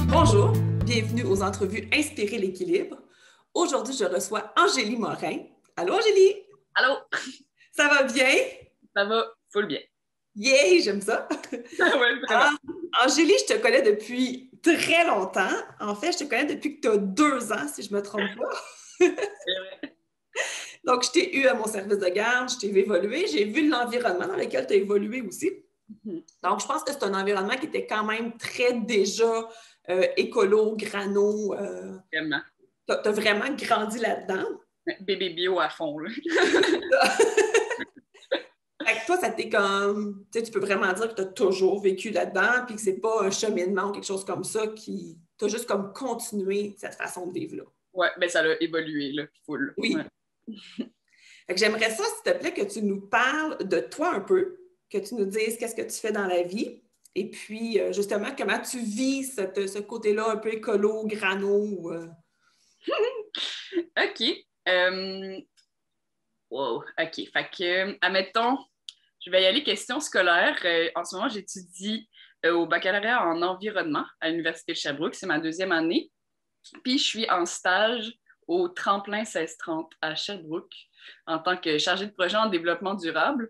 Bonjour, bienvenue aux entrevues Inspirer l'équilibre. Aujourd'hui, je reçois Angélie Morin. Allô, Angélie? Allô? Ça va bien? Ça va full bien. Yay, j'aime ça! Ouais, vraiment. Angélie, je te connais depuis très longtemps. En fait, je te connais depuis que tu as 2 ans, si je ne me trompe pas. C'est vrai. Donc, je t'ai eu à mon service de garde, je t'ai vu évoluer, j'ai vu l'environnement dans lequel tu as évolué aussi. Donc, je pense que c'est un environnement qui était quand même très déjà écolo, grano. Vraiment. Tu as vraiment grandi là-dedans. Bébé bio à fond, là. Fait que toi, ça t'est comme, tu sais, tu peux vraiment dire que tu as toujours vécu là-dedans, puis que c'est pas un cheminement ou quelque chose comme ça qui t'a juste comme continué cette façon de vivre-là. Ouais, ben ça a évolué, là, full. Oui. Ouais. Fait que j'aimerais ça, s'il te plaît, que tu nous parles de toi un peu, que tu nous dises qu'est-ce que tu fais dans la vie, et puis justement, comment tu vis ce côté-là un peu écolo, grano. OK. Wow, OK. Fait que, admettons, je vais y aller question scolaire. En ce moment, j'étudie au baccalauréat en environnement à l'Université de Sherbrooke. C'est ma 2e année. Puis, je suis en stage au Tremplin 1630 à Sherbrooke en tant que chargée de projet en développement durable.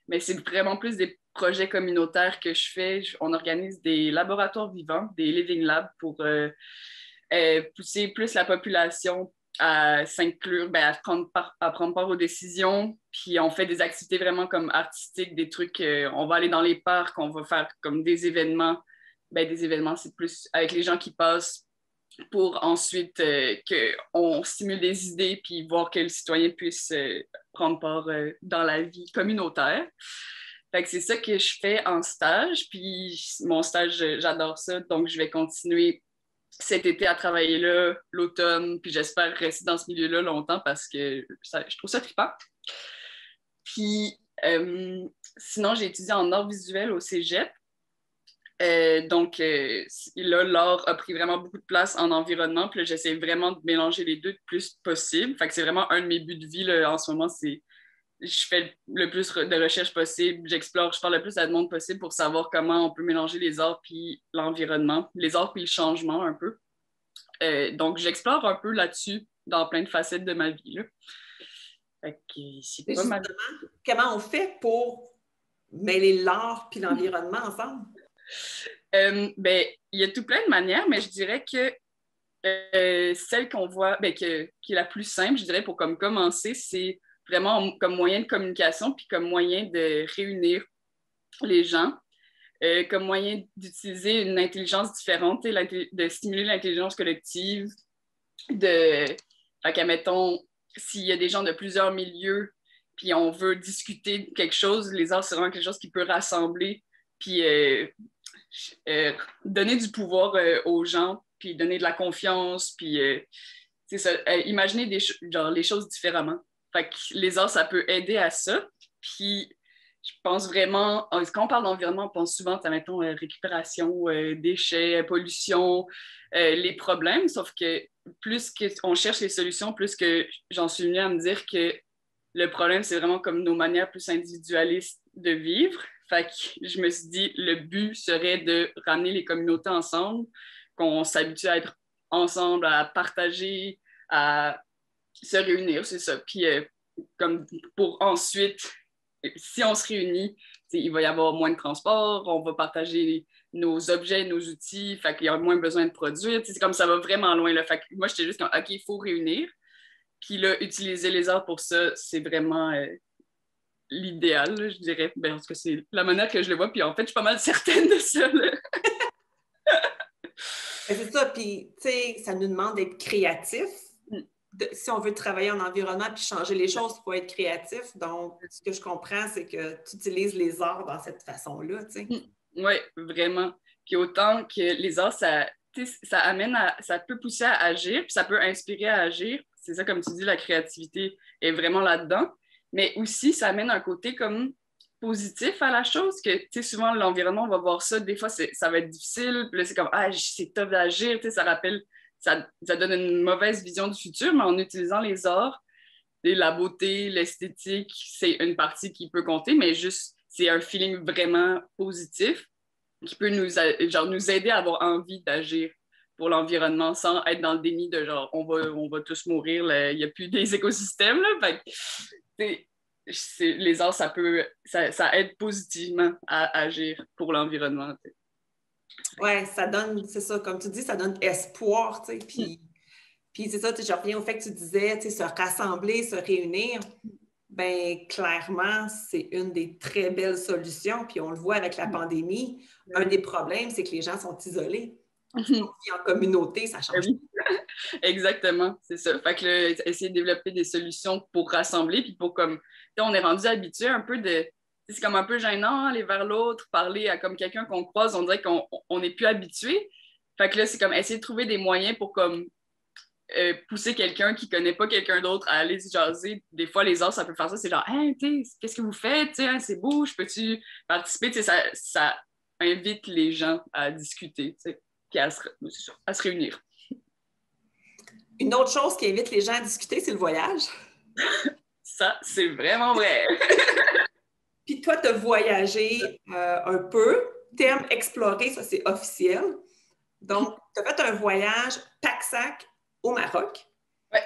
Mais c'est vraiment plus des projets communautaires que je fais. On organise des laboratoires vivants, des living labs pour pousser plus la population à s'inclure, à prendre part aux décisions. Puis on fait des activités vraiment comme artistiques, des trucs, on va aller dans les parcs, on va faire comme des événements. Des événements, c'est plus avec les gens qui passent pour ensuite qu'on stimule des idées puis voir que le citoyen puisse prendre part dans la vie communautaire. Fait que c'est ça que je fais en stage. Puis mon stage, j'adore ça. Donc, je vais continuer cet été à travailler là, l'automne. Puis j'espère rester dans ce milieu-là longtemps parce que je trouve ça trippant. Puis sinon, j'ai étudié en art visuel au cégep. Là, l'art a pris vraiment beaucoup de place en environnement. Puis là, j'essaie vraiment de mélanger les deux le plus possible. Fait que c'est vraiment un de mes buts de vie là, en ce moment, c'est je fais le plus de recherches possible, j'explore, je parle le plus à de monde possible pour savoir comment on peut mélanger les arts puis l'environnement, les arts puis le changement un peu. Donc, j'explore un peu là-dessus dans plein de facettes de ma vie. Là. Fait que c'est pas mal. Comment on fait pour mêler l'art puis l'environnement ensemble? Il y a tout plein de manières, mais je dirais que celle qu'on voit, qui est la plus simple, je dirais, pour comme commencer, c'est vraiment comme moyen de communication puis comme moyen de réunir les gens, comme moyen d'utiliser une intelligence différente, de stimuler l'intelligence collective, mettons, s'il y a des gens de plusieurs milieux puis on veut discuter de quelque chose, les arts, c'est vraiment quelque chose qui peut rassembler puis donner du pouvoir aux gens puis donner de la confiance puis c'est ça, imaginer les choses différemment. Fait que les arts, ça peut aider à ça. Puis, je pense vraiment, quand on parle d'environnement, on pense souvent, mettons, récupération, déchets, pollution, les problèmes, sauf que plus qu'on cherche les solutions, plus que j'en suis venue à me dire que le problème, c'est vraiment comme nos manières plus individualistes de vivre. Fait que je me suis dit, le but serait de ramener les communautés ensemble, qu'on s'habitue à être ensemble, à partager, à se réunir, c'est ça. Puis, comme pour ensuite, si on se réunit, il va y avoir moins de transport, on va partager nos objets, nos outils, fait qu'il y a moins besoin de produire. C'est comme ça va vraiment loin. Là. Fait que moi, j'étais juste comme, OK, il faut réunir. Puis là, utiliser les arts pour ça, c'est vraiment l'idéal, là, je dirais. En tout cas, c'est la manière que je le vois. Puis en fait, je suis pas mal certaine de ça. Là. C'est ça, puis tu sais, ça nous demande d'être créatif. Si on veut travailler en environnement puis changer les choses, il faut être créatif. Donc, ce que je comprends, c'est que tu utilises les arts dans cette façon-là, tu sais. Oui, vraiment. Puis autant que les arts, ça amène ça peut pousser à agir, puis ça peut inspirer à agir. C'est ça, comme tu dis, la créativité est vraiment là-dedans. Mais aussi, ça amène un côté comme positif à la chose, que, tu sais, souvent, l'environnement, on va voir ça, des fois, ça va être difficile, puis là, c'est comme, ah, c'est tough d'agir, tu sais, ça rappelle, ça donne une mauvaise vision du futur, mais en utilisant les arts, la beauté, l'esthétique, c'est une partie qui peut compter, mais juste, c'est un feeling vraiment positif qui peut nous aider à avoir envie d'agir pour l'environnement sans être dans le déni de genre on va tous mourir, il n'y a plus des écosystèmes. Là. Fait que, les arts, ça aide positivement à agir pour l'environnement. Oui, ça donne, c'est ça, comme tu dis, ça donne espoir, tu sais, puis c'est ça, je reviens au fait que tu disais, tu sais, se rassembler, se réunir, bien, clairement, c'est une des très belles solutions, puis on le voit avec la pandémie, un des problèmes, c'est que les gens sont isolés. Si on vit en communauté, ça change. Oui. Exactement, c'est ça. Fait que là, essayer de développer des solutions pour rassembler, puis pour comme, on est rendu habitué un peu de, c'est comme un peu gênant, aller vers l'autre, parler à comme quelqu'un qu'on croise, on dirait qu'on n'est plus habitué. Fait que là, c'est comme essayer de trouver des moyens pour comme pousser quelqu'un qui connaît pas quelqu'un d'autre à aller se jaser. Des fois, les arts, ça peut faire ça, c'est genre, hey, qu'est-ce que vous faites? Hein, c'est beau, je peux-tu participer? Ça invite les gens à discuter, puis à se réunir. Une autre chose qui invite les gens à discuter, c'est le voyage. Ça, c'est vraiment vrai. Puis toi, tu as voyagé un peu. Terme explorer, ça c'est officiel. Donc, tu as fait un voyage pack-sac au Maroc. Ouais.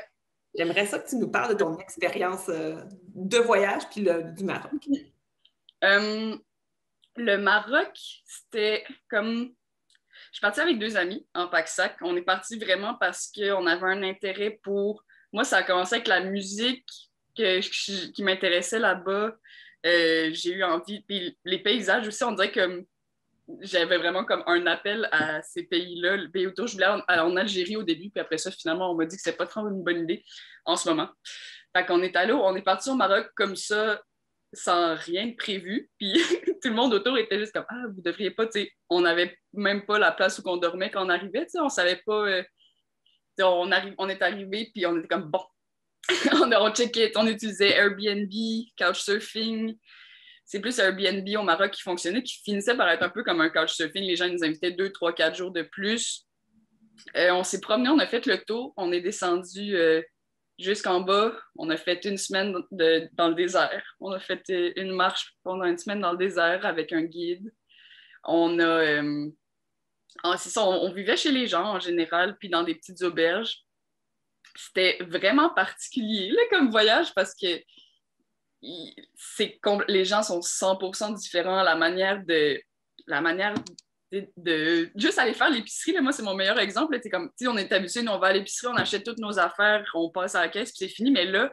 J'aimerais ça que tu nous parles de ton expérience de voyage puis du Maroc. Le Maroc, c'était comme... Je suis partie avec 2 amis en pack-sac. On est parti vraiment parce qu'on avait un intérêt pour... Moi, ça a commencé avec la musique qui m'intéressait là-bas. J'ai eu envie... Puis les paysages aussi, on dirait que j'avais vraiment comme un appel à ces pays-là, le pays autour. Je voulais aller en Algérie au début, puis après ça, finalement, on m'a dit que c'était pas trop une bonne idée en ce moment. Fait qu'on est allé, on est parti au Maroc comme ça, sans rien de prévu. Puis tout le monde autour était juste comme ah, vous devriez pas, tu sais, on n'avait même pas la place où on dormait quand on arrivait, tu sais, on savait pas. On est arrivé, puis on était comme bon. on checkait, on utilisait Airbnb, Couchsurfing. C'est plus Airbnb au Maroc qui fonctionnait, qui finissait par être un peu comme un couchsurfing. Les gens nous invitaient 2, 3, 4 jours de plus. On s'est promené, on a fait le tour, on est descendu jusqu'en bas. On a fait une semaine dans le désert. On a fait une marche pendant une semaine dans le désert avec un guide. C'est ça, on vivait chez les gens en général, puis dans des petites auberges. C'était vraiment particulier là, comme voyage parce que les gens sont 100% différents. La manière de juste aller faire l'épicerie, là, moi, c'est mon meilleur exemple. C'est comme, on est habitué, on va à l'épicerie, on achète toutes nos affaires, on passe à la caisse, puis c'est fini. Mais là,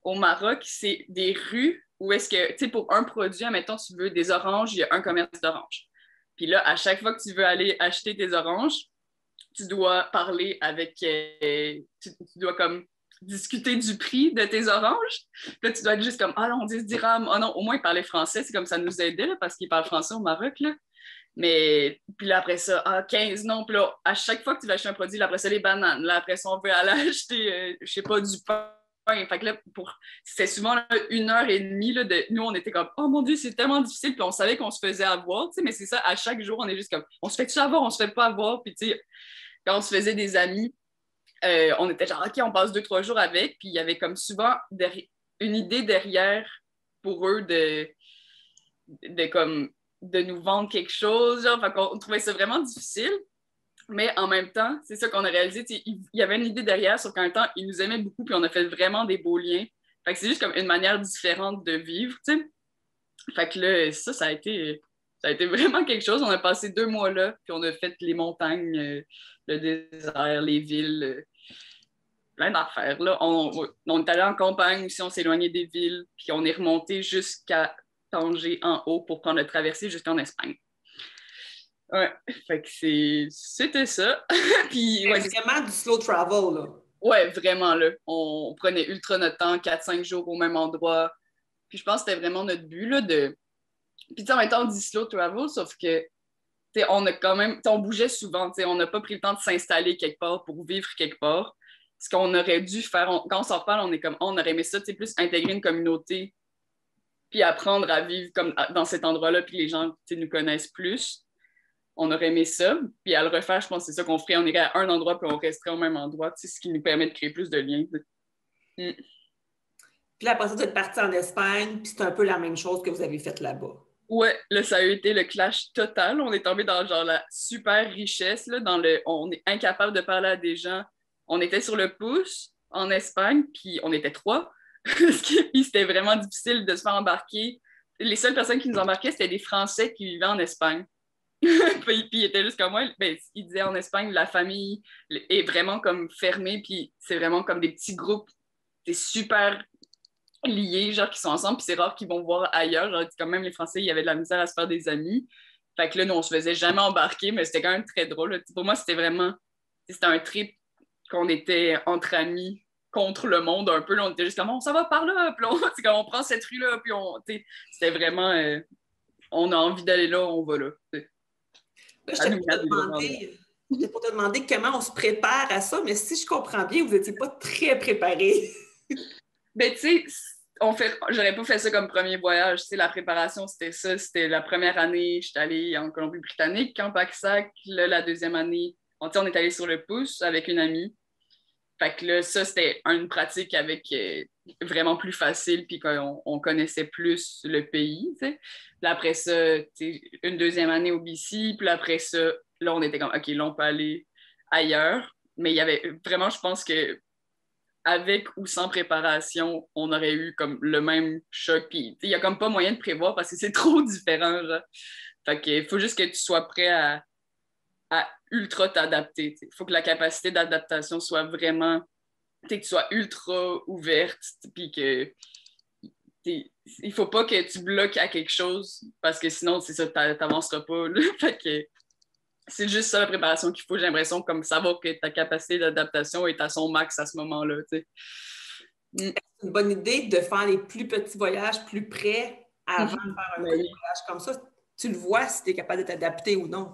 au Maroc, c'est des rues où est-ce que, tu sais, pour un produit, admettons, tu veux des oranges, il y a un commerce d'oranges. Puis là, à chaque fois que tu veux aller acheter tes oranges, tu dois parler avec... tu dois comme discuter du prix de tes oranges. Puis là, tu dois être juste comme, ah non, on dit 10 dirhams. Ah non, au moins, ils parlaient français. C'est comme ça nous aidait, là, parce qu'ils parlent français au Maroc, là. Mais, puis là, après ça, 15, non. Puis là, à chaque fois que tu vas acheter un produit, là, après ça, les bananes. Là, après ça, on veut aller acheter, je sais pas, du pain. Fait que là, c'était souvent là, 1 heure et demie. Là, nous, on était comme, oh mon Dieu, c'est tellement difficile. Puis on savait qu'on se faisait avoir, tu sais, mais c'est ça, à chaque jour, on est juste comme, on se fait-tu avoir, on se fait pas avoir. Puis, tu sais, quand on se faisait des amis, on était genre, OK, on passe 2, 3 jours avec. Puis il y avait comme souvent une idée derrière pour eux de nous vendre quelque chose. Genre, fait qu'on trouvait ça vraiment difficile. Mais en même temps, c'est ça qu'on a réalisé. Il y avait une idée derrière, sauf qu'en même temps, ils nous aimaient beaucoup, puis on a fait vraiment des beaux liens. Fait que c'est juste comme une manière différente de vivre, tu sais. Fait que là, ça a été vraiment quelque chose. On a passé 2 mois là, puis on a fait les montagnes, le désert, les villes, plein d'affaires. Là. On est allé en campagne aussi, on s'est éloigné des villes, puis on est remonté jusqu'à Tanger en haut pour prendre la traversée jusqu'en Espagne. Ouais, fait que c'était ça. Puis, ouais, c'est vraiment du slow travel, là. Ouais, vraiment, là. On prenait ultra notre temps, 4-5 jours au même endroit. Puis je pense que c'était vraiment notre but, là, de... Puis, tu sais, en même temps, on dit slow travel, sauf que, tu sais, on a quand même... on bougeait souvent, tu sais, on n'a pas pris le temps de s'installer quelque part pour vivre quelque part. Ce qu'on aurait dû faire... Quand on s'en reparle, on est comme, on aurait aimé ça, tu sais, plus intégrer une communauté, puis apprendre à vivre comme dans cet endroit-là, puis les gens, tu sais, nous connaissent plus. On aurait aimé ça. Puis à le refaire, je pense que c'est ça qu'on ferait. On irait à un endroit, puis on resterait au même endroit, tu sais, ce qui nous permet de créer plus de liens. Puis Puis là, après ça, vous êtes parti en Espagne, puis c'est un peu la même chose que vous avez fait là-bas. Ouais, là, ça a été le clash total. On est tombé dans genre la super richesse, là, on est incapable de parler à des gens. On était sur le pouce en Espagne, puis on était trois. Puis c'était vraiment difficile de se faire embarquer. Les seules personnes qui nous embarquaient, c'était des Français qui vivaient en Espagne. Puis ils étaient juste comme moi. Ben, ils disaient en Espagne, la famille est vraiment comme fermée, puis c'est vraiment comme des petits groupes. C'est super liés, genre, qui sont ensemble, puis c'est rare qu'ils vont voir ailleurs. Genre, quand même, les Français, il y avait de la misère à se faire des amis. Fait que là, nous, on se faisait jamais embarquer, mais c'était quand même très drôle. Là. Pour moi, c'était un trip qu'on était entre amis contre le monde un peu. Là, on était juste comme, on s'en va par là, puis c'est comme, on prend cette rue-là, puis c'était vraiment, on a envie d'aller là, on va là. Là, j'étais pour te demander comment on se prépare à ça, mais si je comprends bien, vous n'étiez pas très préparé. Ben, tu sais, j'aurais pas fait ça comme premier voyage. Tu sais, la préparation, c'était ça. C'était la première année, j'étais allée en Colombie-Britannique, en Pack-Sac. Là, la deuxième année, on est allé sur le pouce avec une amie. Fait que là, ça, c'était une pratique avec vraiment plus facile, puis qu'on connaissait plus le pays, tu sais. Puis après ça, tu sais, une deuxième année au BC, puis après ça, là, on était comme, OK, là, on peut aller ailleurs. Mais il y avait vraiment, je pense que avec ou sans préparation, on aurait eu comme le même choc. Puis il n'y a comme pas moyen de prévoir parce que c'est trop différent, genre. Fait qu'il faut juste que tu sois prêt à ultra t'adapter. Il faut que la capacité d'adaptation soit vraiment, que tu sois ultra ouverte, puis que il faut pas que tu bloques à quelque chose parce que sinon, c'est ça, t'avanceras pas. Là. Fait que c'est juste ça la préparation qu'il faut. J'ai l'impression comme savoir que ta capacité d'adaptation est à son max à ce moment-là. C'est une bonne idée de faire les plus petits voyages plus près avant de faire un gros oui. voyage comme ça. Tu le vois si tu es capable de t'adapter ou non.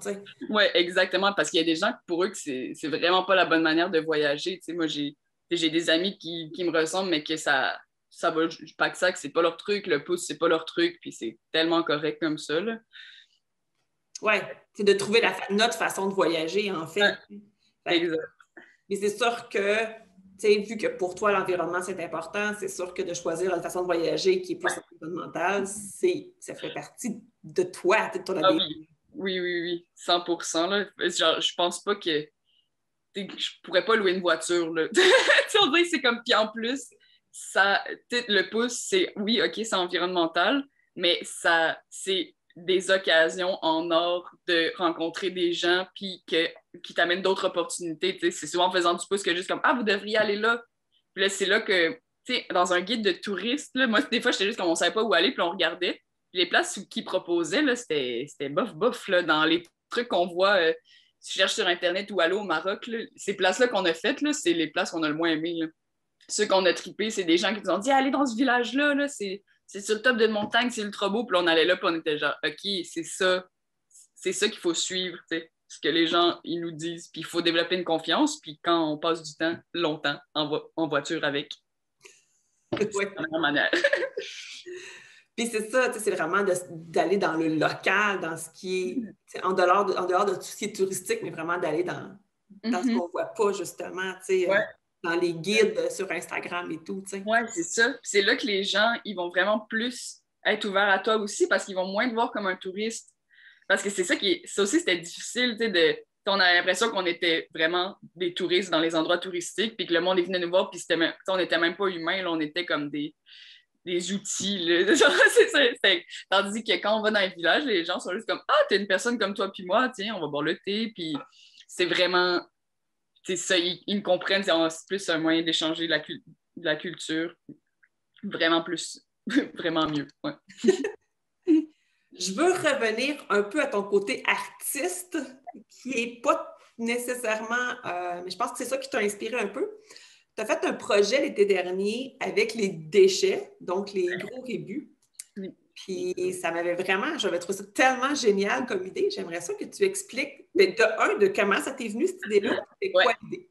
Oui, exactement. Parce qu'il y a des gens pour eux que c'est vraiment pas la bonne manière de voyager. Moi, j'ai des amis qui me ressemblent, mais que ça va pas que ça, que c'est pas leur truc, le pouce, c'est pas leur truc, puis c'est tellement correct comme ça. Là. Oui, c'est de trouver notre façon de voyager, en fait. Exact. Mais c'est sûr que, vu que pour toi, l'environnement, c'est important, c'est sûr que de choisir une façon de voyager qui est plus environnementale, ça fait partie de toi, de ton ADN. Oui, 100%. Là. Genre, je pense pas que je pourrais pas louer une voiture. Là. On dirait que c'est comme, puis en plus, le pouce, c'est, oui, OK, c'est environnemental, mais c'est des occasions en or de rencontrer des gens puis qui t'amènent d'autres opportunités. C'est souvent en faisant du pouce que juste comme, ah, vous devriez aller là. Puis là, c'est là que, tu sais, dans un guide de touristes, là, moi, des fois, j'étais juste comme, on savait pas où aller, puis on regardait. Puis les places qu'ils proposaient, là, c'était bof, là, dans les trucs qu'on voit, si tu cherches sur Internet ou Allô au Maroc, là, ces places-là qu'on a faites, là, c'est les places qu'on a le moins aimées. Là. Ceux qu'on a trippés, c'est des gens qui nous ont dit, allez dans ce village-là, là, c'est sur le top d'une montagne, c'est ultra beau. Puis là, on allait là, puis on était genre, OK, c'est ça qu'il faut suivre, tu sais, ce que les gens, ils nous disent. Puis il faut développer une confiance, puis quand on passe du temps, longtemps, en voiture avec, c'est la meilleure manière. Puis c'est ça, c'est vraiment d'aller dans le local, dans ce qui est, en dehors de tout ce qui est touristique, mais vraiment d'aller dans ce qu'on ne voit pas, justement, dans les guides sur Instagram et tout. Oui, c'est ça. C'est là que les gens, ils vont vraiment plus être ouverts à toi aussi parce qu'ils vont moins te voir comme un touriste. Parce que c'est ça ça aussi, c'était difficile, on a l'impression qu'on était vraiment des touristes dans les endroits touristiques, puis que le monde est venu nous voir, puis on n'était même pas humains, là, on était comme des outils. Là. Tandis que quand on va dans les villages, les gens sont juste comme, ah, t'es une personne comme toi puis moi, tiens, on va boire le thé, puis c'est vraiment, c'est ça, ils me comprennent, c'est plus un moyen d'échanger la culture, vraiment plus, vraiment mieux. Ouais. Je veux revenir un peu à ton côté artiste, qui n'est pas nécessairement, mais je pense que c'est ça qui t'a inspiré un peu. Tu as fait un projet l'été dernier avec les déchets, donc les gros rébus. Oui. Puis ça j'avais trouvé ça tellement génial comme idée. J'aimerais ça que tu expliques, de comment ça t'est venu cette idée-là. C'est quoi l'idée?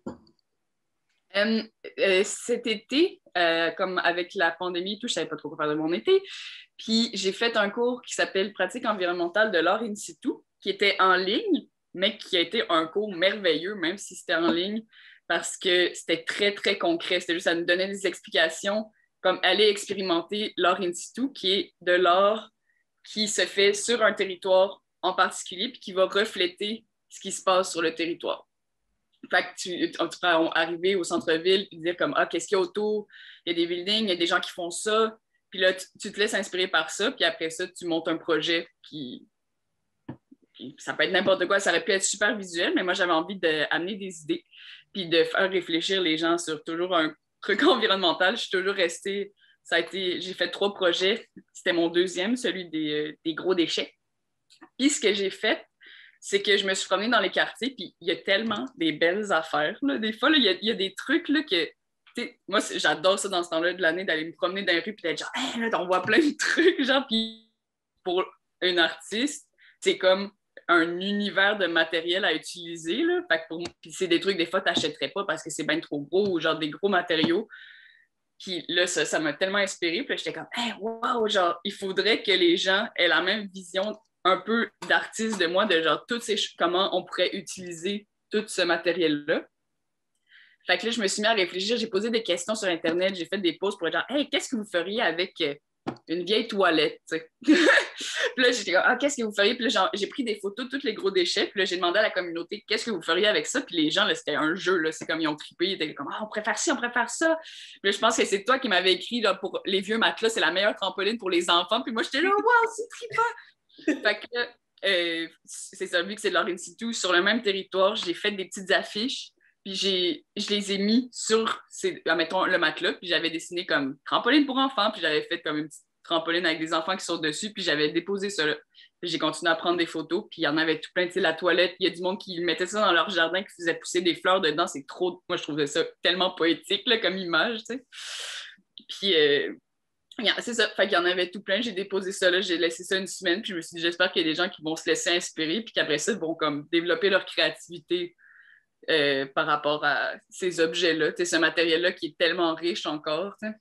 Cet été, comme avec la pandémie et tout, je ne savais pas trop quoi faire de mon été. Puis j'ai fait un cours qui s'appelle Pratique environnementale de l'art in situ, qui était en ligne, mais qui a été un cours merveilleux, même si c'était en ligne, parce que c'était très, très concret. C'était juste, ça nous donnait des explications comme aller expérimenter l'art in situ, qui est de l'art qui se fait sur un territoire en particulier, puis qui va refléter ce qui se passe sur le territoire. Fait que tu peux arriver au centre-ville et dire comme, ah, qu'est-ce qu'il y a autour? Il y a des buildings, il y a des gens qui font ça. Puis là, tu te laisses inspirer par ça. Puis après ça, tu montes un projet ça peut être n'importe quoi. Ça aurait pu être super visuel, mais moi, j'avais envie d'amener des idées puis de faire réfléchir les gens sur toujours un truc environnemental. Je suis toujours restée... J'ai fait 3 projets. C'était mon deuxième, celui des gros déchets. Puis ce que j'ai fait, c'est que je me suis promenée dans les quartiers, puis il y a tellement des belles affaires. Là. Des fois, il y a des trucs là, que... Moi, j'adore ça dans ce temps-là de l'année, d'aller me promener dans les rues, puis d'être genre, hey, là, on voit plein de trucs, genre, puis pour un artiste, c'est comme un univers de matériel à utiliser, là. Fait que puis c'est des trucs, des fois, t'achèterais pas parce que c'est bien trop gros, ou genre des gros matériaux. Puis là, ça m'a tellement inspirée, puis j'étais comme, hey, wow, genre, il faudrait que les gens aient la même vision un peu d'artiste de moi, de genre, comment on pourrait utiliser tout ce matériel-là. Fait que là, je me suis mis à réfléchir, j'ai posé des questions sur Internet, j'ai fait des posts pour être genre, hey, qu'est-ce que vous feriez avec une vieille toilette, tu sais? Puis là, j'étais comme, ah, qu'est-ce que vous feriez? Puis là, j'ai pris des photos de tous les gros déchets, puis là, j'ai demandé à la communauté, qu'est-ce que vous feriez avec ça? Puis les gens, là, c'était un jeu, là, c'est comme ils ont trippé, ils étaient comme, ah, on préfère ci, on préfère ça. Puis là, je pense que c'est toi qui m'avais écrit, là, pour les vieux matelas, c'est la meilleure trampoline pour les enfants. Puis moi, j'étais là, wow, c'est trippant! Fait que, c'est ça, vu que c'est de l'art in situ, sur le même territoire, j'ai fait des petites affiches. Puis je les ai mis sur, mettons, le matelas, puis j'avais dessiné comme trampoline pour enfants, puis j'avais fait comme une petite trampoline avec des enfants qui sautent dessus, puis j'avais déposé ça là. Puis j'ai continué à prendre des photos, puis il y en avait tout plein, tu sais, la toilette, il y a du monde qui mettait ça dans leur jardin, qui faisait pousser des fleurs dedans, c'est trop... Moi, je trouvais ça tellement poétique, là, comme image, tu sais. Puis, c'est ça, fait qu'il y en avait tout plein, j'ai déposé ça là, j'ai laissé ça une semaine, puis je me suis dit, j'espère qu'il y a des gens qui vont se laisser inspirer, puis qu'après ça, ils vont comme développer leur créativité par rapport à ces objets-là, ce matériel-là qui est tellement riche encore. T'sais.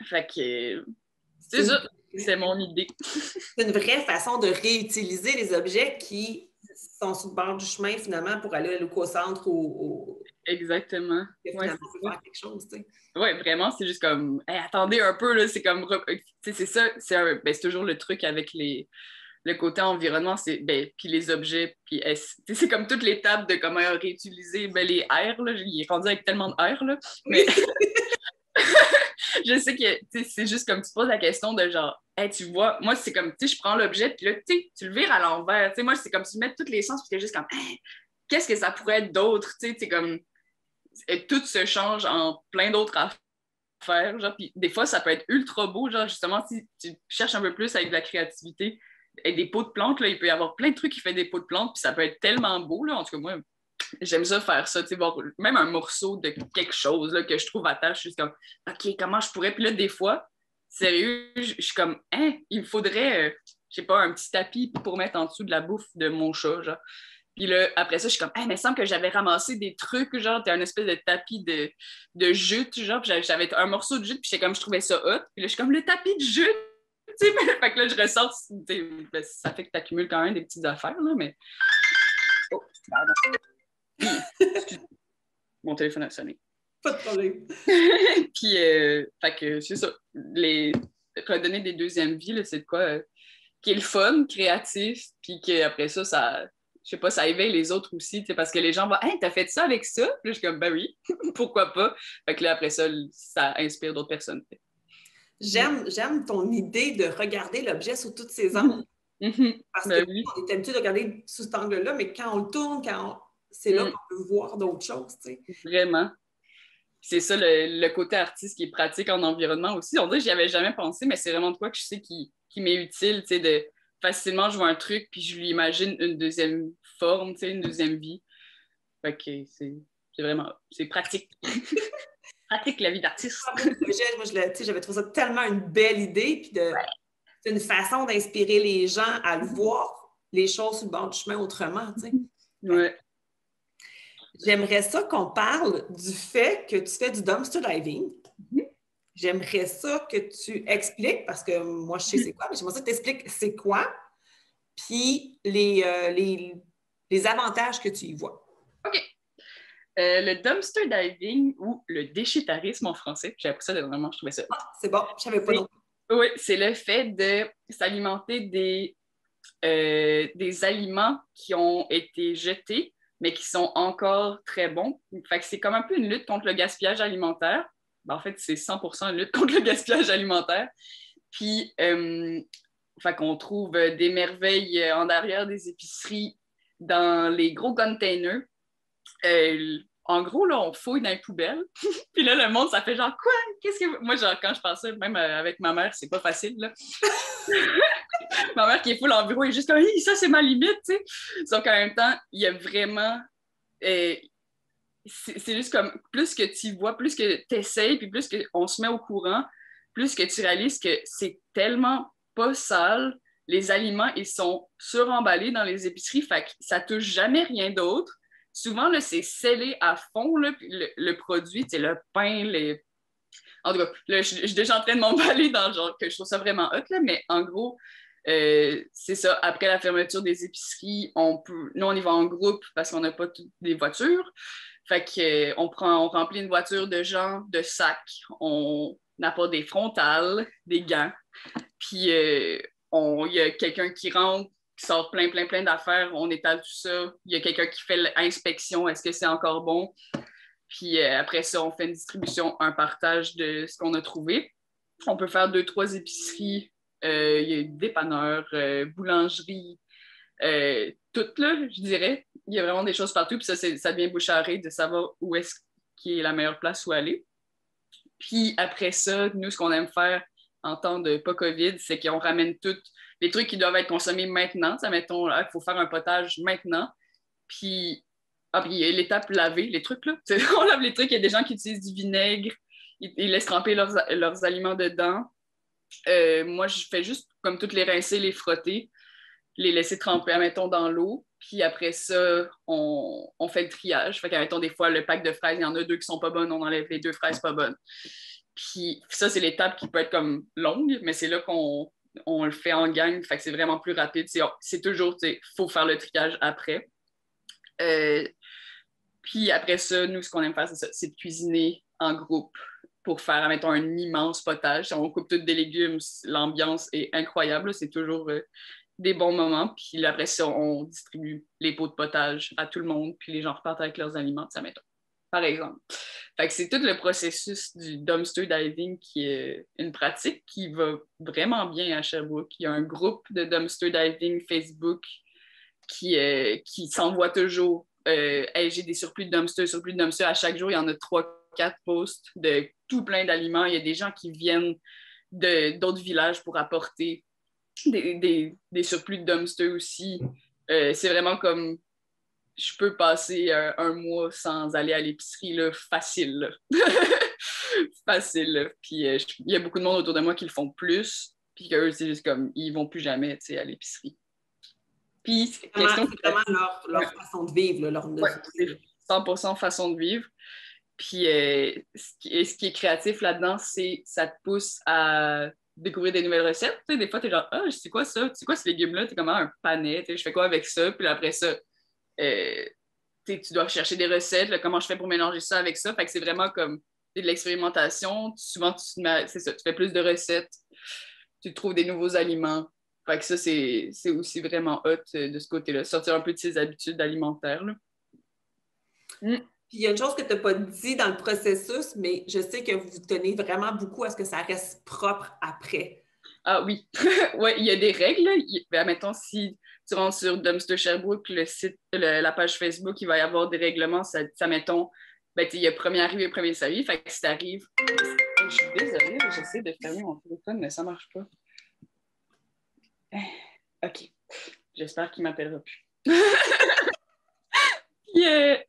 Fait que c'est ça, c'est mon idée. C'est une vraie façon de réutiliser les objets qui sont sur le bord du chemin finalement pour aller au centre ou Exactement. Finalement, c'est faire quelque chose, tu sais. Oui, vraiment, c'est juste comme hey, attendez un peu, là, c'est comme c'est ça, c'est toujours le truc avec le côté environnement, puis les objets, puis c'est comme toute l'étape de comment réutiliser les airs, là, il est rendu avec tellement d'air, là, mais je sais que c'est juste comme tu poses la question de genre, hey, tu vois, moi c'est comme, je prends l'objet, puis là, tu le vires à l'envers, moi c'est comme tu mets tous les sens, puis t'es juste comme, hey, qu'est-ce que ça pourrait être d'autre, c'est comme, tout se change en plein d'autres affaires, genre, puis des fois ça peut être ultra beau, genre justement, si tu cherches un peu plus avec de la créativité, avec des pots de plantes, là, il peut y avoir plein de trucs qui font des pots de plantes, puis ça peut être tellement beau, là. En tout cas, moi, j'aime ça faire ça, tu sais, voir même un morceau de quelque chose là, que je trouve à terre, je suis comme, OK, comment je pourrais? Puis là, des fois, sérieux, je suis comme, hein, il me faudrait, je sais pas, un petit tapis pour mettre en dessous de la bouffe de mon chat, genre. Puis là, après ça, je suis comme, mais il me semble que j'avais ramassé des trucs, genre, t'as un espèce de tapis de jute, genre, puis j'avais un morceau de jute, puis je trouvais ça hot. Puis là, je suis comme, le tapis de jute! Fait que là, je ressors, ben, ça fait que tu accumules quand même des petites affaires, là, mais... Oh, pardon. Mon téléphone a sonné. Pas de problème. Puis, fait que c'est ça. Redonner des deuxièmes vies, c'est de quoi qui est le fun, créatif, puis qu'après ça, je sais pas, ça éveille les autres aussi, parce que les gens vont « Hey, t'as fait ça avec ça? » Puis là, je suis comme « Ben oui, pourquoi pas? » Fait que là, après ça, ça inspire d'autres personnes. J'aime ton idée de regarder l'objet sous toutes ses angles. Parce que oui, on est habitué de regarder sous cet angle-là, mais quand on le tourne, c'est là qu'on peut voir d'autres choses. Tu sais. Vraiment. C'est ça le côté artiste qui est pratique en environnement aussi. On dirait que j'y avais jamais pensé, mais c'est vraiment de quoi que je sais qui m'est utile, tu sais, de facilement je vois un truc puis je lui imagine une deuxième forme, tu sais, une deuxième vie. Fait que c'est vraiment, c'est pratique. Pratique la vie d'artiste. Moi, j'avais trouvé ça tellement une belle idée, puis c'est une façon d'inspirer les gens à le voir, les choses sur le bord du chemin autrement, tu sais. Ouais. J'aimerais ça qu'on parle du fait que tu fais du dumpster diving. J'aimerais ça que tu expliques, parce que moi, je sais c'est quoi, mais j'aimerais ça que tu expliques c'est quoi, puis les avantages que tu y vois. OK. Le dumpster diving ou le déchetarisme en français, j'ai appris ça dernièrement, je trouvais ça. Ah, c'est bon, je savais pas non plus. Oui, c'est le fait de s'alimenter des aliments qui ont été jetés, mais qui sont encore très bons. Fait que c'est comme un peu une lutte contre le gaspillage alimentaire. Ben, en fait, c'est 100% une lutte contre le gaspillage alimentaire. Puis, fait qu'on trouve des merveilles en arrière des épiceries dans les gros containers. En gros, là, on fouille dans les poubelles. Puis là, le monde, ça fait genre, quoi? Qu'est-ce que... Moi, genre, quand je pensais, même avec ma mère, c'est pas facile, là. Ma mère qui est full en bureau est juste comme, hey, ça, c'est ma limite, tu sais. Donc, en même temps, il y a vraiment... c'est juste comme, plus que tu vois, plus que tu essayes, puis plus qu'on se met au courant, plus que tu réalises que c'est tellement pas sale. Les aliments, ils sont suremballés dans les épiceries, fait que ça touche jamais rien d'autre. Souvent, là, c'est scellé à fond, là, le produit, tu sais, le pain, les... En tout cas, là, je suis déjà en train de m'emballer dans le genre que je trouve ça vraiment hot, là, mais en gros, c'est ça. Après la fermeture des épiceries, nous, on y va en groupe parce qu'on n'a pas toutes des voitures. Fait on remplit une voiture de gens, de sacs, on apporte des frontales, des gants, puis il y a quelqu'un qui rentre, qui sort plein d'affaires, on étale tout ça. Il y a quelqu'un qui fait l'inspection, est-ce que c'est encore bon? Puis après ça, on fait une distribution, un partage de ce qu'on a trouvé. On peut faire 2-3 épiceries. Il y a dépanneurs, boulangerie, tout là, je dirais. Il y a vraiment des choses partout. Puis ça devient bouche à oreille de savoir où est-ce qui est la meilleure place où aller. Puis après ça, nous, ce qu'on aime faire en temps de pas COVID, c'est qu'on ramène tous les trucs qui doivent être consommés maintenant. Ça, mettons, il faut faire un potage maintenant. Puis il y a l'étape laver les trucs, là. On lave les trucs. Il y a des gens qui utilisent du vinaigre. Ils laissent tremper leurs aliments dedans. Moi, je fais juste comme toutes les rincer, les frotter, les laisser tremper, admettons, dans l'eau. Puis après ça, on fait le triage. Fait qu'admettons, des fois, le pack de fraises, il y en a 2 qui sont pas bonnes, on enlève les 2 fraises pas bonnes. Puis ça, c'est l'étape qui peut être comme longue, mais c'est là qu'on le fait en gang. Fait que c'est vraiment plus rapide. C'est toujours, il faut faire le triage après. Puis après ça, nous, ce qu'on aime faire, c'est ça, c'est de cuisiner en groupe pour faire, admettons, un immense potage. On coupe tous des légumes, l'ambiance est incroyable, c'est toujours des bons moments. Puis après ça, on distribue les pots de potage à tout le monde, puis les gens repartent avec leurs aliments, ça mettons, par exemple. Fait que c'est tout le processus du dumpster diving qui est une pratique qui va vraiment bien à Sherbrooke. Il y a un groupe de dumpster diving Facebook qui s'envoie toujours hey, j'ai des surplus de dumpster. À chaque jour, il y en a 3-4 posts de tout plein d'aliments. Il y a des gens qui viennent d'autres villages pour apporter des surplus de dumpster aussi. C'est vraiment comme je peux passer un mois sans aller à l'épicerie, là, facile. Là. Facile. Là. Puis il y a beaucoup de monde autour de moi qui le font plus, puis qu'eux, c'est juste comme ils vont plus jamais à l'épicerie. Puis, c'est vraiment leur façon de vivre, là, c'est 100% façon de vivre. Puis, ce qui est créatif là-dedans, c'est ça te pousse à découvrir des nouvelles recettes. Tu sais, des fois, t'es genre, ah, c'est quoi ça? C'est quoi ce légume-là? T'es comme un panais, je fais quoi avec ça? Puis après ça, tu dois chercher des recettes, là, comment je fais pour mélanger ça avec ça. Fait que c'est vraiment comme de l'expérimentation. Souvent, c'est ça, tu fais plus de recettes, tu trouves des nouveaux aliments. Fait que ça, c'est aussi vraiment hot de ce côté-là. Sortir un peu de ses habitudes alimentaires. Puis il y a une chose que tu n'as pas dit dans le processus, mais je sais que vous tenez vraiment beaucoup à ce que ça reste propre après. Ah oui. Oui, il y a des règles. Mettons, si tu rentres sur Dumpster Sherbrooke, le site, la page Facebook, il va y avoir des règlements. Ça mettons, il y a premier arrivé, premier servi. Fait que si tu arrives... Je suis désolée, j'essaie de fermer mon téléphone, mais ça ne marche pas. OK. J'espère qu'il ne m'appellera plus. Yeah.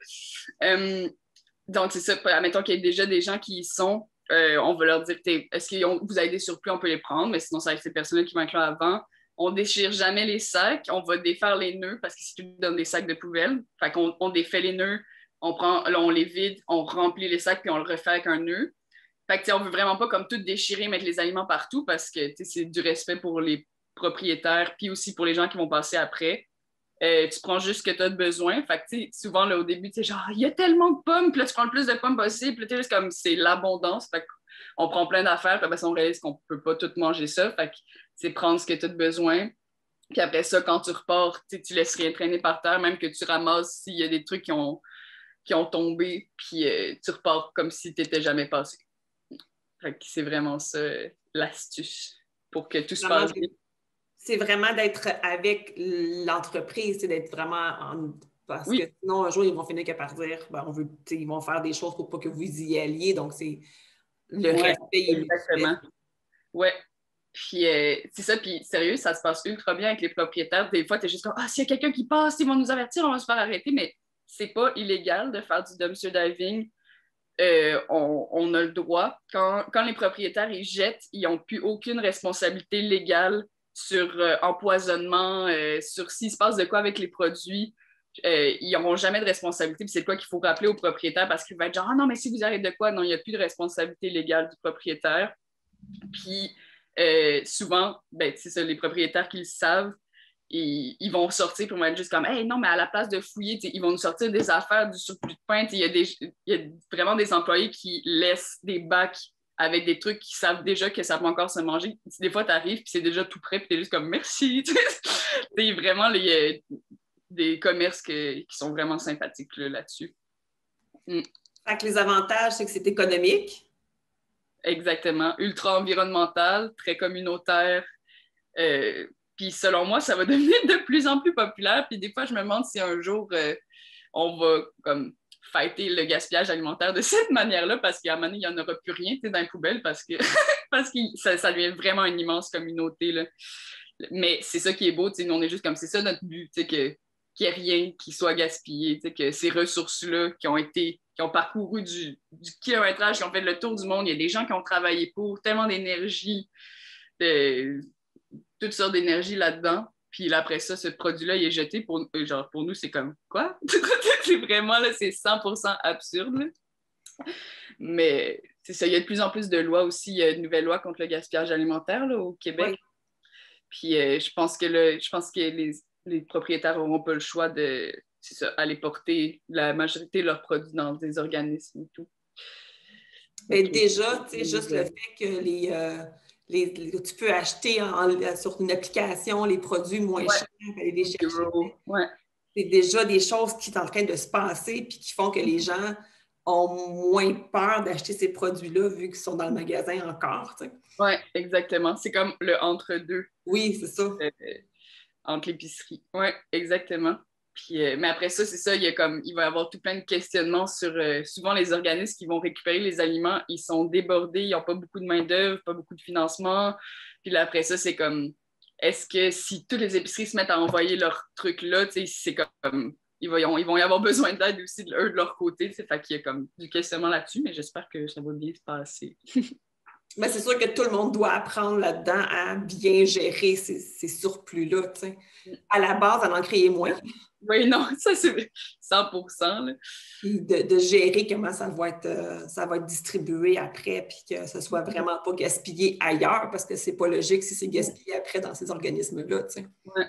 Donc, c'est ça. Admettons qu'il y a déjà des gens qui y sont. On va leur dire, est-ce que vous avez des surplus, on peut les prendre, mais sinon, ça va être ces personnes-là qui vont être là avant. On déchire jamais les sacs. On va défaire les nœuds parce que c'est tout dans des sacs de poubelle. Fait qu'on défait les nœuds, on les vide, on remplit les sacs, puis on le refait avec un nœud. Fait que, on veut vraiment pas comme tout déchirer, mettre les aliments partout parce que c'est du respect pour les propriétaires, puis aussi pour les gens qui vont passer après. Tu prends juste ce que tu as de besoin. Fait que, tu sais, souvent, là, au début, tu sais, genre, il y a tellement de pommes, puis là, tu prends le plus de pommes possible, puis là, tu sais, juste comme, c'est l'abondance. Fait qu'on prend plein d'affaires, puis après ça, on réalise qu'on peut pas tout manger ça. Fait que, c'est prendre ce que tu as de besoin. Puis après ça, quand tu repars, tu laisses rien traîner par terre, même que tu ramasses s'il y a des trucs qui ont tombé, puis tu repars comme si tu n'étais jamais passé. Fait que c'est vraiment ça, l'astuce, pour que tout se passe bien. C'est vraiment d'être avec l'entreprise, c'est d'être vraiment parce Oui. que sinon, un jour, ils vont finir par dire ils vont faire des choses pour pas que vous y alliez. Donc, c'est le respect exactement. Ouais. Puis c'est ça, puis sérieux, ça se passe ultra bien avec les propriétaires. Des fois, tu es juste comme ah, s'il y a quelqu'un qui passe, ils vont nous avertir, on va se faire arrêter, mais c'est pas illégal de faire du dumpster diving. On a le droit. Quand les propriétaires ils jettent, ils n'ont plus aucune responsabilité légale sur empoisonnement, sur s'il se passe de quoi avec les produits. Ils n'auront jamais de responsabilité. Puis c'est quoi qu'il faut rappeler au propriétaire parce qu'il va être genre ah non, mais si vous arrêtez de quoi, non, il n'y a plus de responsabilité légale du propriétaire. Puis souvent, ben, c'est ça, les propriétaires qui le savent, ils vont sortir pour être juste comme hey non mais à la place de fouiller ils vont nous sortir des affaires du surplus de pain, il y a vraiment des employés qui laissent des bacs avec des trucs qu'ils savent déjà que ça peut encore se manger. Des fois tu arrives puis c'est déjà tout prêt puis t'es juste comme merci. C'est vraiment il y a des commerces qui sont vraiment sympathiques là-dessus. Fait que les avantages, c'est que c'est économique. Exactement, ultra environnemental, très communautaire. Puis selon moi, ça va devenir de plus en plus populaire. Puis des fois, je me demande si un jour, on va comme fighter le gaspillage alimentaire de cette manière-là, parce qu'à un moment donné, il n'y en aura plus rien dans les poubelles, parce que, parce que ça devient vraiment une immense communauté. Là. Mais c'est ça qui est beau, nous, on est juste comme, c'est ça notre but, qu'il n'y ait rien qui soit gaspillé, que ces ressources-là qui ont parcouru du kilométrage, qui ont fait le tour du monde, il y a des gens qui ont travaillé pour, tellement d'énergie, toutes sortes d'énergie là-dedans. Puis là, après ça, ce produit-là, il est jeté. Pour nous, c'est comme, quoi? C'est vraiment, là, c'est 100% absurde. Là. Mais c'est ça, il y a de plus en plus de lois aussi. Il y a une nouvelle loi contre le gaspillage alimentaire là, au Québec. Oui. Puis je pense que les propriétaires n'auront pas le choix de, c'est ça, aller porter la majorité de leurs produits dans des organismes et tout. Mais déjà, tu sais, juste le fait que tu peux acheter sur une application les produits moins chers, aller les chercher. Ouais. C'est déjà des choses qui sont en train de se passer puis qui font que les gens ont moins peur d'acheter ces produits-là vu qu'ils sont dans le magasin encore. Oui, exactement. C'est comme le entre-deux. Oui, c'est ça. Entre l'épicerie. Oui, exactement. Puis, mais après ça, c'est ça, il va y avoir tout plein de questionnements sur souvent les organismes qui vont récupérer les aliments, ils sont débordés, ils n'ont pas beaucoup de main-d'œuvre, pas beaucoup de financement. Puis là, après ça, c'est comme est-ce que si toutes les épiceries se mettent à envoyer leurs trucs-là, c'est comme ils vont y avoir besoin d'aide aussi de leur côté. Fait qu'il y a comme du questionnement là-dessus, mais j'espère que ça va bien se passer. Mais c'est sûr que tout le monde doit apprendre là-dedans à bien gérer ces surplus-là. À la base, à en créer moins. Oui, non, ça c'est 100%. Là. Puis de gérer comment ça va être distribué après, puis que ce soit vraiment pas gaspillé ailleurs, parce que c'est pas logique si c'est gaspillé après dans ces organismes-là. Oui,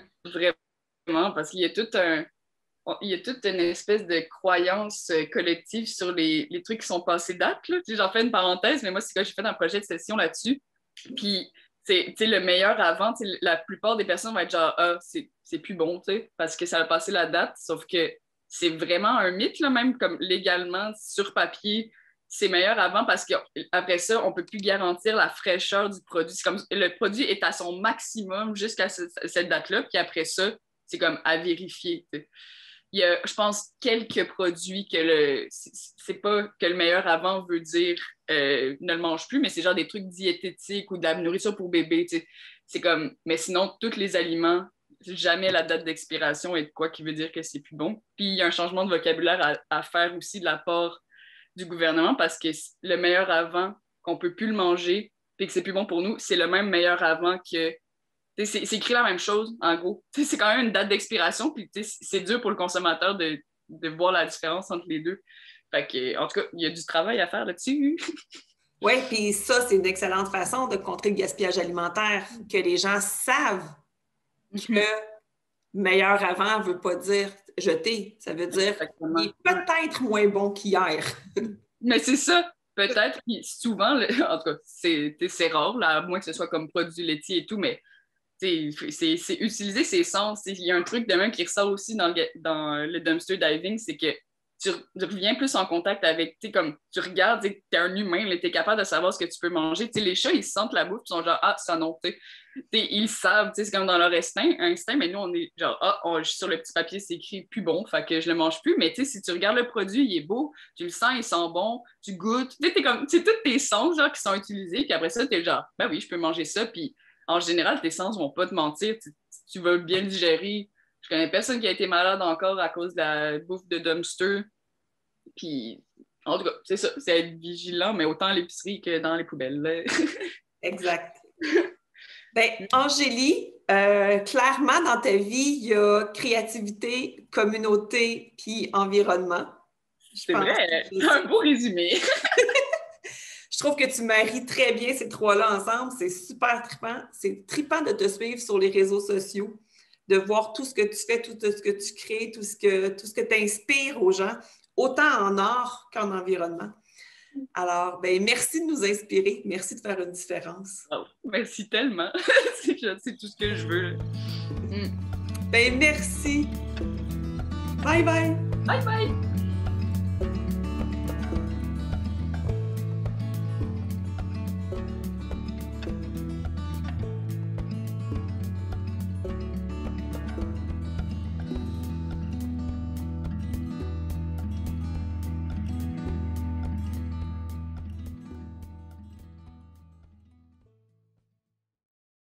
vraiment, parce qu'il y a toute une espèce de croyance collective sur les trucs qui sont passés date. J'en fais une parenthèse, mais moi, c'est que j'ai fait un projet de session là-dessus. Puis, le meilleur avant, la plupart des personnes vont être genre, ah, c'est plus bon, parce que ça a passé la date. Sauf que c'est vraiment un mythe, là, même comme légalement, sur papier, c'est meilleur avant parce qu'après ça, on ne peut plus garantir la fraîcheur du produit. C'est comme le produit est à son maximum jusqu'à cette date-là, puis après ça, c'est comme à vérifier. Il y a, je pense, quelques produits que c'est pas que le meilleur avant veut dire ne le mange plus, mais c'est genre des trucs diététiques ou de la nourriture pour bébé. C'est comme, mais sinon, tous les aliments, jamais la date d'expiration est de quoi qui veut dire que c'est plus bon. Puis il y a un changement de vocabulaire à faire aussi de la part du gouvernement parce que le meilleur avant, qu'on peut plus le manger, puis que c'est plus bon pour nous, c'est le même meilleur avant que c'est écrit la même chose, en gros. C'est quand même une date d'expiration, puis c'est dur pour le consommateur de voir la différence entre les deux. Fait que, en tout cas, il y a du travail à faire là-dessus. Oui, puis ça, c'est une excellente façon de contrer le gaspillage alimentaire, que les gens savent que meilleur avant ne veut pas dire jeter. Ça veut dire qu'il est peut-être moins bon qu'hier. Mais c'est ça, peut-être. Puis souvent, en tout cas, c'est rare, là, à moins que ce soit comme produit laitier et tout, mais c'est utiliser ses sens. Il y a un truc de même qui ressort aussi dans le dumpster diving, c'est que tu reviens plus en contact avec, comme tu regardes, tu es un humain, tu es capable de savoir ce que tu peux manger. Les chats, ils sentent la bouffe, ils sont genre, ah, ça non, ils savent, c'est comme dans leur instinct, mais nous, on est genre, ah, sur le petit papier, c'est écrit plus bon, fait que je le mange plus. Mais si tu regardes le produit, il est beau, tu le sens, il sent bon, tu goûtes, c'est tous tes sens genre, qui sont utilisés, puis après ça, tu es genre, ben oui, je peux manger ça, puis en général, tes sens vont pas te mentir, tu vas bien le digérer. Je connais personne qui a été malade encore à cause de la bouffe de dumpster. Puis, en tout cas, c'est ça, c'est être vigilant, mais autant à l'épicerie que dans les poubelles. Exact. Bien, Angélie, clairement, dans ta vie, il y a créativité, communauté, puis environnement. C'est vrai, un beau résumé. Je trouve que tu maries très bien ces trois-là ensemble. C'est super trippant. C'est trippant de te suivre sur les réseaux sociaux, de voir tout ce que tu fais, tout ce que tu crées, tout ce que tu inspires aux gens, autant en art qu'en environnement. Alors, ben, merci de nous inspirer. Merci de faire une différence. Oh, merci tellement. C'est tout ce que je veux. Ben, merci. Bye bye. Bye bye.